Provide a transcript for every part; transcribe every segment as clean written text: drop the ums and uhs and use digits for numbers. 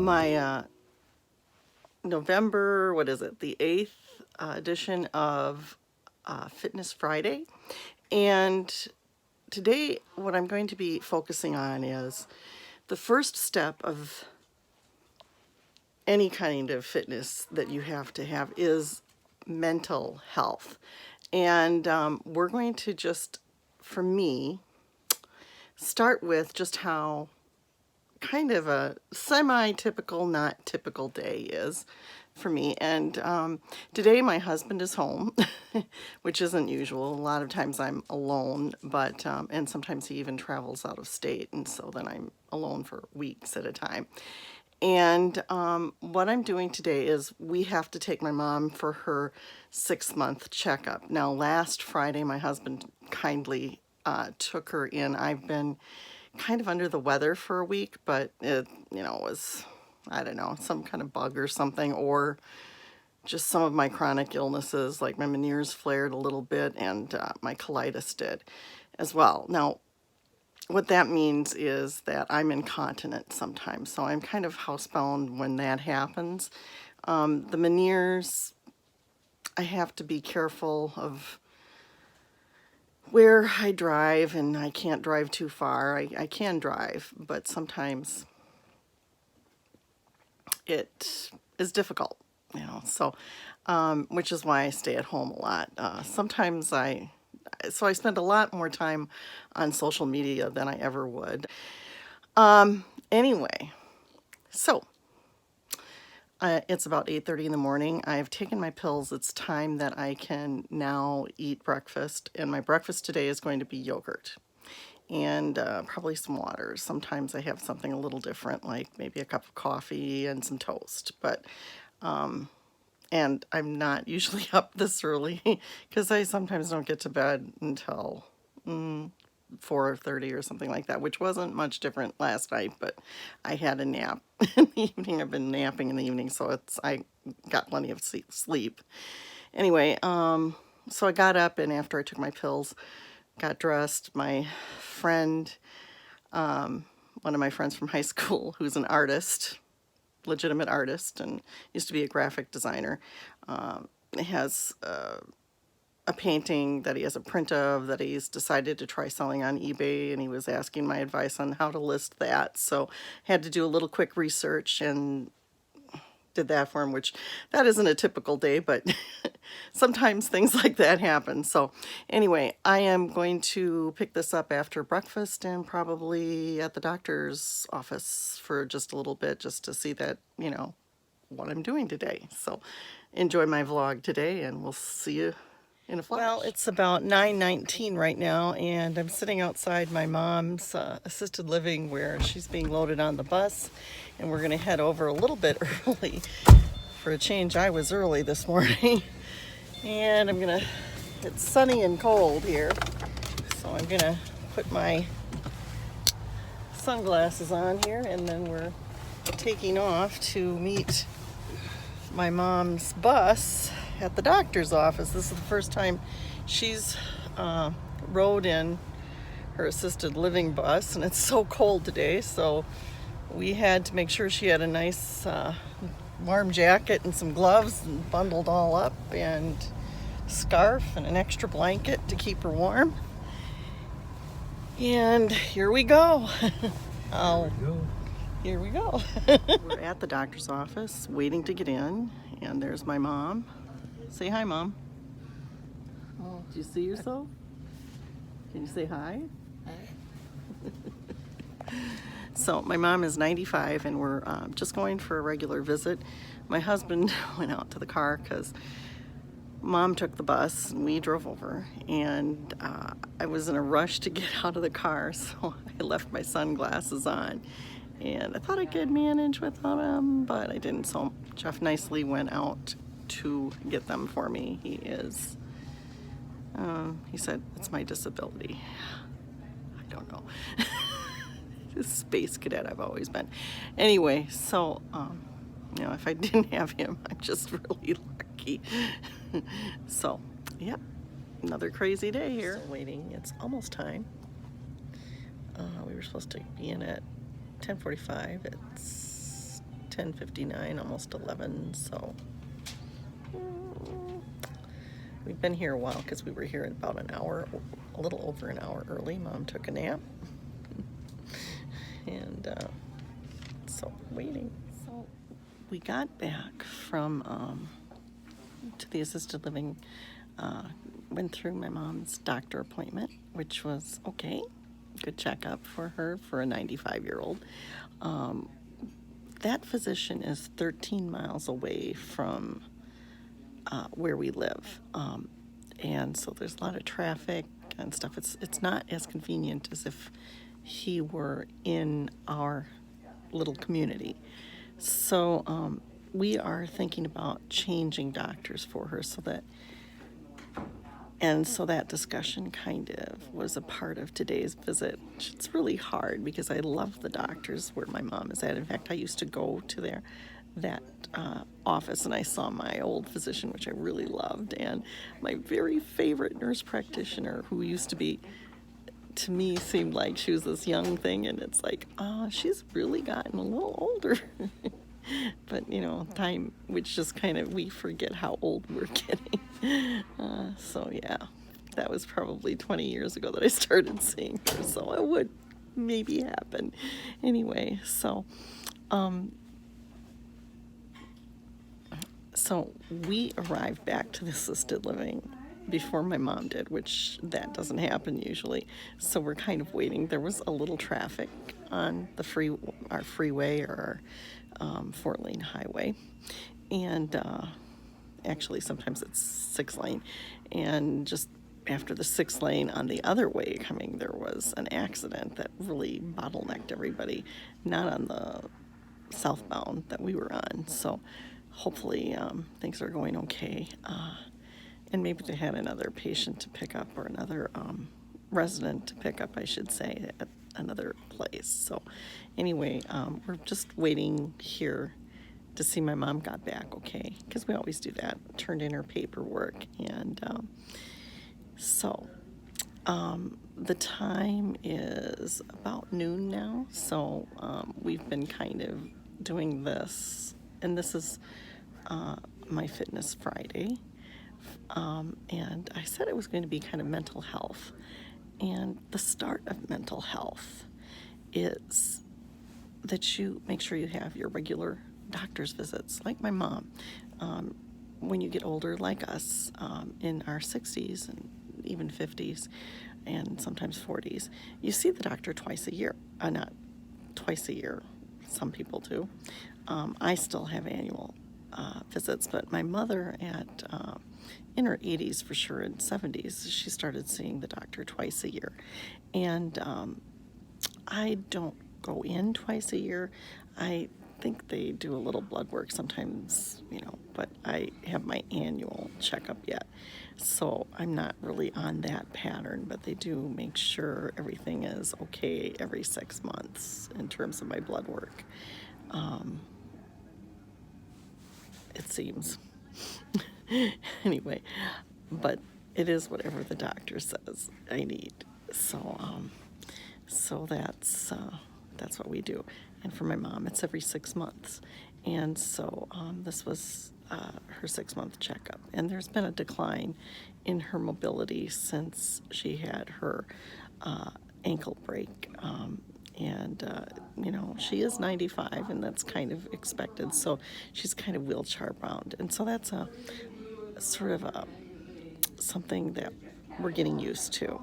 my November, what is it, the 8th edition of Fitness Friday. And today, what I'm going to be focusing on is the first step of any kind of fitness that you have to have is mental health. And we're going to just, for me, start with just how kind of a semi-typical, not typical day is for me. And today my husband is home, which isn't usual. A lot of times I'm alone, but and sometimes he even travels out of state, and so then I'm alone for weeks at a time. And what I'm doing today is we have to take my mom for her 6-month checkup. Now, last Friday, my husband kindly took her in. I've been kind of under the weather for a week, but it, was, I don't know, some kind of bug or something, or just some of my chronic illnesses, like my Meniere's flared a little bit, and my colitis did as well. Now, what that means is that I'm incontinent sometimes, so I'm kind of housebound when that happens. The Meniere's, I have to be careful of where I drive, and I can't drive too far. I can drive, but sometimes it is difficult, so which is why I stay at home a lot. Sometimes I spend a lot more time on social media than I ever would. Anyway, so it's about 8:30 in the morning. I've taken my pills. It's time that I can now eat breakfast, and my breakfast today is going to be yogurt and probably some water. Sometimes I have something a little different, like maybe a cup of coffee and some toast, but and I'm not usually up this early because I sometimes don't get to bed until 4:30 or something like that, which wasn't much different last night, but I had a nap in the evening. I've been napping in the evening, so I got plenty of sleep. Anyway, so I got up, and after I took my pills, got dressed. My friend, one of my friends from high school, who's an artist, legitimate artist, and used to be a graphic designer, has a painting that he has a print of that he's decided to try selling on eBay, and he was asking my advice on how to list that. So I had to do a little quick research and did that for him, which that isn't a typical day, but sometimes things like that happen. So anyway, I am going to pick this up after breakfast and probably at the doctor's office for just a little bit, just to see that, what I'm doing today. So enjoy my vlog today, and we'll see you in a flash. Well, it's about 9:19 right now, and I'm sitting outside my mom's assisted living where she's being loaded on the bus, and we're going to head over a little bit early. For a change, I was early this morning, and it's sunny and cold here, so I'm going to put my sunglasses on here, and then we're taking off to meet my mom's bus at the doctor's office. This is the first time she's rode in her assisted living bus, and it's so cold today, so we had to make sure she had a nice warm jacket and some gloves and bundled all up, and scarf and an extra blanket to keep her warm. And here we go. Here we go. We're at the doctor's office waiting to get in, and there's my mom. Say hi, Mom. Oh, do you see yourself? Can you say hi? Hi. So my mom is 95, and we're just going for a regular visit. My husband went out to the car because Mom took the bus and we drove over, and I was in a rush to get out of the car, so I left my sunglasses on, and I thought I could manage without them, but I didn't. So Jeff nicely went out to get them for me. He said, it's my disability. I don't know. Space cadet I've always been. Anyway, so, if I didn't have him, I'm just really lucky. So, yeah, another crazy day here. Still waiting. It's almost time. We were supposed to be in at 10:45. It's 10:59, almost 11, so we've been here a while because we were here at about an hour, a little over an hour early. Mom took a nap, and so waiting. So we got back from to the assisted living, went through my mom's doctor appointment, which was okay. Good checkup for her for a 95-year-old. That physician is 13 miles away from where we live, and so there's a lot of traffic and stuff. It's not as convenient as if he were in our little community. So we are thinking about changing doctors for her, so that discussion kind of was a part of today's visit. It's really hard because I love the doctors where my mom is at. In fact, I used to go to that office, and I saw my old physician, which I really loved, and my very favorite nurse practitioner, who used to be, to me, seemed like she was this young thing, and it's like, she's really gotten a little older. But, time, which just kind of, we forget how old we're getting. So, yeah, that was probably 20 years ago that I started seeing her, so it would maybe happen. Anyway, so we arrived back to the assisted living before my mom did, which that doesn't happen usually. So we're kind of waiting. There was a little traffic on our freeway, or our 4-lane highway, and actually sometimes it's 6-lane, and just after the 6-lane on the other way coming, there was an accident that really bottlenecked everybody, not on the southbound that we were on. So hopefully things are going okay, and maybe they had another patient to pick up, or another resident to pick up, I should say, at another place. So anyway, we're just waiting here to see my mom got back okay, because we always do that, turned in her paperwork, and the time is about noon now. So we've been kind of doing this, and this is my Fitness Friday, and I said it was going to be kind of mental health. And the start of mental health is that you make sure you have your regular doctor's visits, like my mom. When you get older, like us, in our 60s and even 50s, and sometimes 40s, you see the doctor twice a year. Not twice a year, some people do. I still have annual visits, but my mother in her 80s, for sure, in 70s, she started seeing the doctor twice a year. And I don't go in twice a year. I think they do a little blood work sometimes, but I have my annual checkup yet. So I'm not really on that pattern, but they do make sure everything is okay every 6 months in terms of my blood work. It seems. Anyway, but it is whatever the doctor says I need. So that's what we do. And for my mom, it's every 6 months. And so this was her 6-month checkup. And there's been a decline in her mobility since she had her ankle break. She is 95, and that's kind of expected. So she's kind of wheelchair bound. And so that's a sort of something that we're getting used to.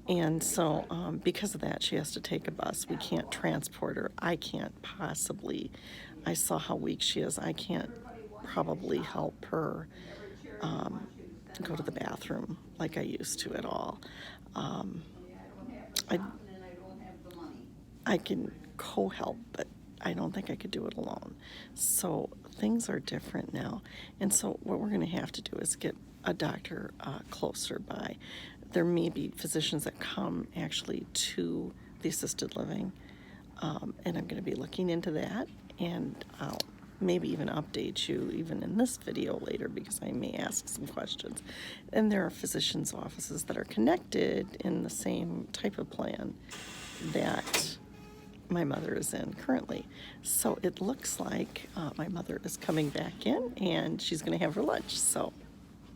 And so because of that, she has to take a bus. We can't transport her. I can't possibly. I saw how weak she is. I can't probably help her go to the bathroom like I used to at all. I can co-help, but I don't think I could do it alone. So things are different now. And so what we're going to have to do is get a doctor closer by. There may be physicians that come actually to the assisted living, and I'm going to be looking into that, and I'll maybe even update you even in this video later, because I may ask some questions. And there are physicians' offices that are connected in the same type of plan that my mother is in currently. So it looks like my mother is coming back in and she's going to have her lunch. So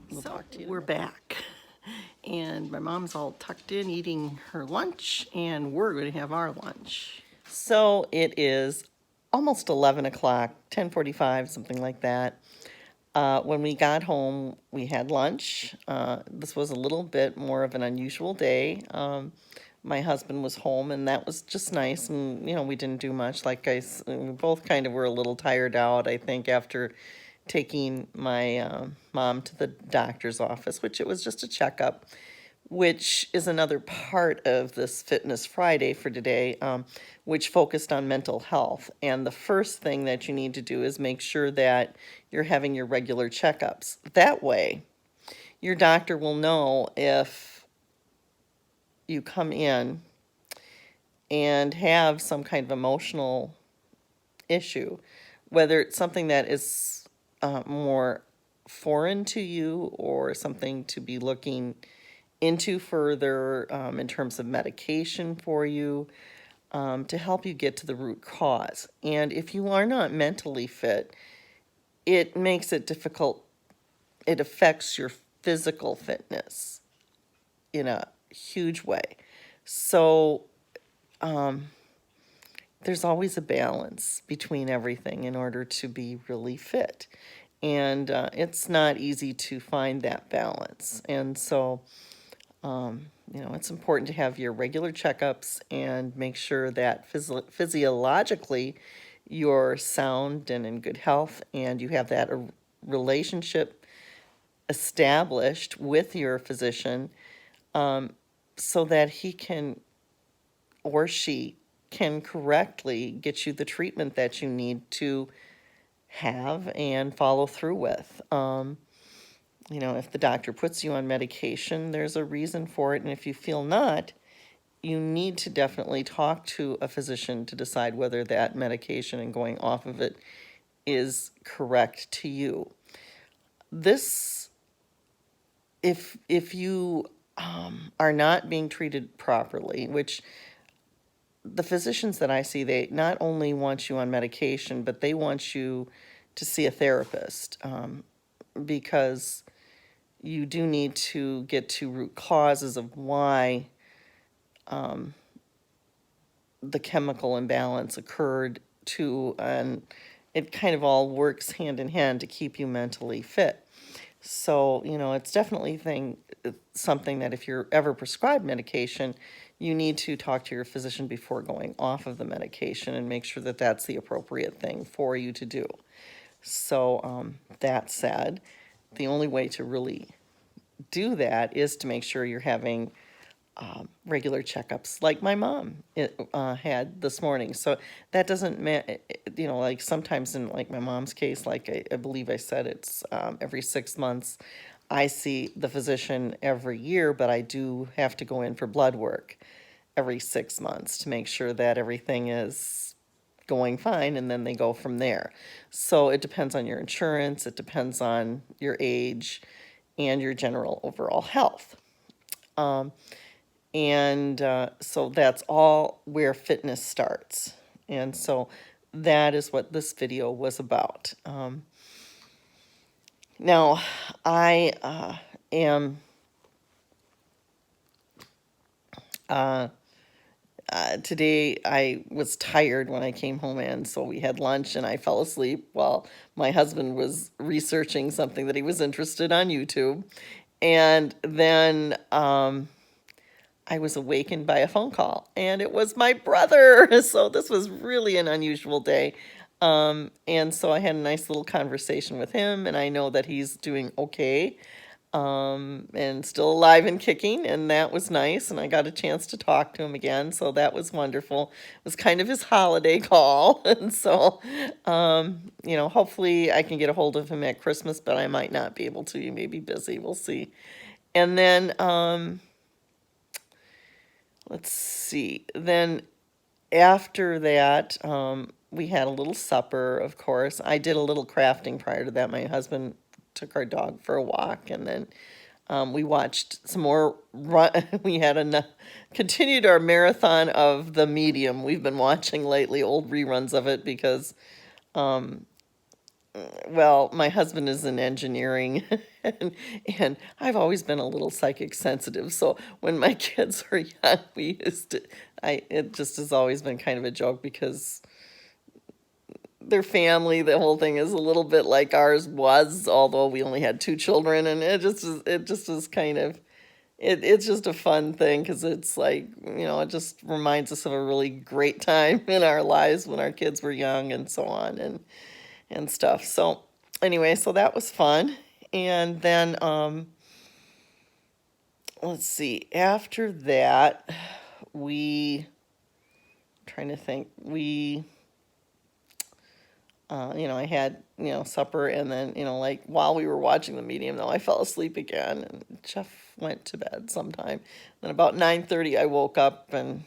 we'll talk to you. We're back. And my mom's all tucked in eating her lunch, and we're going to have our lunch. So it is almost 11 o'clock, 10:45, something like that. When we got home, we had lunch. This was a little bit more of an unusual day. My husband was home, and that was just nice. And, we didn't do much. We both kind of were a little tired out, I think, after taking my mom to the doctor's office, which it was just a checkup, which is another part of this Fitness Friday for today, which focused on mental health. And the first thing that you need to do is make sure that you're having your regular checkups. That way, your doctor will know if you come in and have some kind of emotional issue, whether it's something that is more foreign to you or something to be looking into further in terms of medication for you, to help you get to the root cause. And if you are not mentally fit, it makes it difficult. It affects your physical fitness in a huge way. So there's always a balance between everything in order to be really fit. And it's not easy to find that balance. And so, it's important to have your regular checkups and make sure that physiologically you're sound and in good health, and you have that relationship established with your physician, so that he can or she can correctly get you the treatment that you need to have and follow through with. If the doctor puts you on medication, there's a reason for it. And if you feel not, you need to definitely talk to a physician to decide whether that medication and going off of it is correct to you. This, if you are not being treated properly, which the physicians that I see, they not only want you on medication, but they want you to see a therapist, because you do need to get to root causes of why the chemical imbalance occurred and it kind of all works hand in hand to keep you mentally fit. So, it's definitely something that if you're ever prescribed medication, you need to talk to your physician before going off of the medication and make sure that that's the appropriate thing for you to do. So, that said, the only way to really do that is to make sure you're having regular checkups like my mom had this morning. So that doesn't like sometimes in like my mom's case, like I believe I said, it's every 6 months. I see the physician every year, but I do have to go in for blood work every 6 months to make sure that everything is going fine, and then they go from there. So it depends on your insurance, it depends on your age, and your general overall health. So that's all where fitness starts. And so that is what this video was about. Now, I am today I was tired when I came home, and so we had lunch and I fell asleep while my husband was researching something that he was interested on YouTube. And then I was awakened by a phone call, and it was my brother. So this was really an unusual day. And so I had a nice little conversation with him, and I know that he's doing okay, and still alive and kicking, and that was nice. And I got a chance to talk to him again, so that was wonderful. It was kind of his holiday call, and so, hopefully I can get a hold of him at Christmas, but I might not be able to. He may be busy. We'll see. And then, let's see. Then after that, we had a little supper, of course. I did a little crafting prior to that. My husband took our dog for a walk, and then We watched some more we had continued our marathon of The Medium. We've been watching lately old reruns of it because, well, my husband is in engineering, and I've always been a little psychic sensitive. So when my kids were young, we used to, it just has always been kind of a joke because their family, the whole thing is a little bit like ours was, although we only had 2 children, and it just is kind of, it's just a fun thing because it's like, it just reminds us of a really great time in our lives when our kids were young and so on and stuff. So anyway, so that was fun. And then let's see, after that, trying to think, I had, supper, and then, like while we were watching The Medium, though, I fell asleep again, and Jeff went to bed sometime. Then about 9:30, I woke up, and,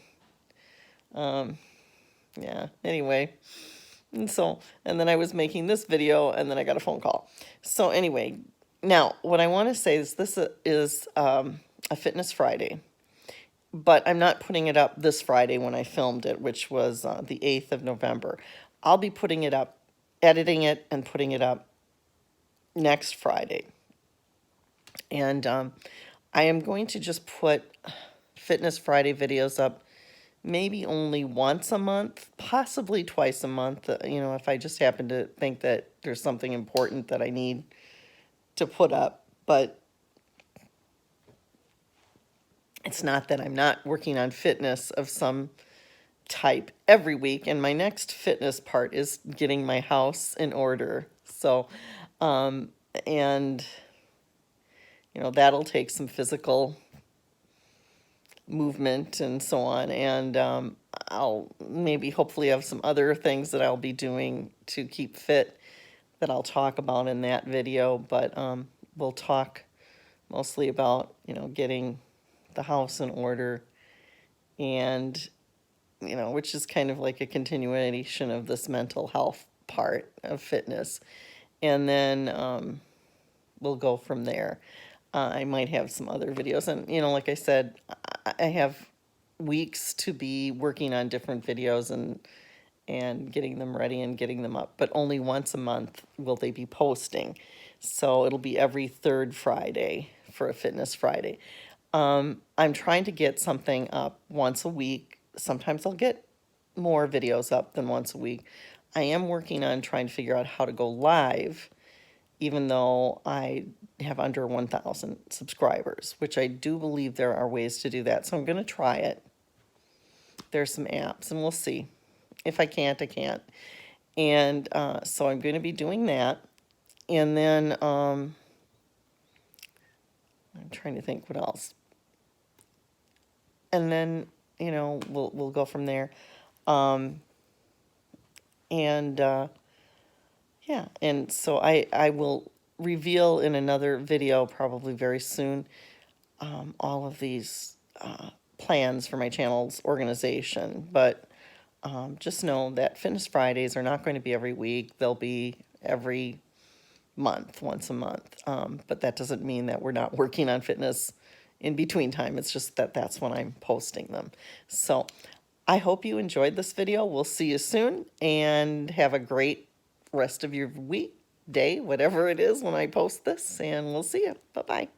yeah, anyway. And then I was making this video, and then I got a phone call. So anyway, now, what I want to say is this is a Fitness Friday, but I'm not putting it up this Friday when I filmed it, which was the 8th of November. I'll be putting it up, editing it, and putting it up next Friday. And I am going to just put Fitness Friday videos up maybe only once a month, possibly twice a month, if I just happen to think that there's something important that I need to put up. But it's not that I'm not working on fitness of some type every week, and my next fitness part is getting my house in order. So, and, that'll take some physical movement and so on, and I'll maybe hopefully have some other things that I'll be doing to keep fit that I'll talk about in that video, but we'll talk mostly about getting the house in order, and which is kind of like a continuation of this mental health part of fitness, and then we'll go from there. I might have some other videos, and like I said, I have weeks to be working on different videos and getting them ready and getting them up, but only once a month will they be posting. So it'll be every third Friday for a Fitness Friday. I'm trying to get something up once a week. Sometimes I'll get more videos up than once a week. I am working on trying to figure out how to go live, even though I have under 1,000 subscribers, which I do believe there are ways to do that. So I'm going to try it. There's some apps, and we'll see. If I can't, I can't. And so I'm going to be doing that. And then I'm trying to think what else. And then, we'll go from there. Yeah, and so I will reveal in another video probably very soon all of these plans for my channel's organization. But just know that Fitness Fridays are not going to be every week. They'll be every month, once a month. But that doesn't mean that we're not working on fitness in between time. It's just that that's when I'm posting them. So I hope you enjoyed this video. We'll see you soon, and have a great rest of your week, day, whatever it is when I post this, and we'll see you. Bye-bye.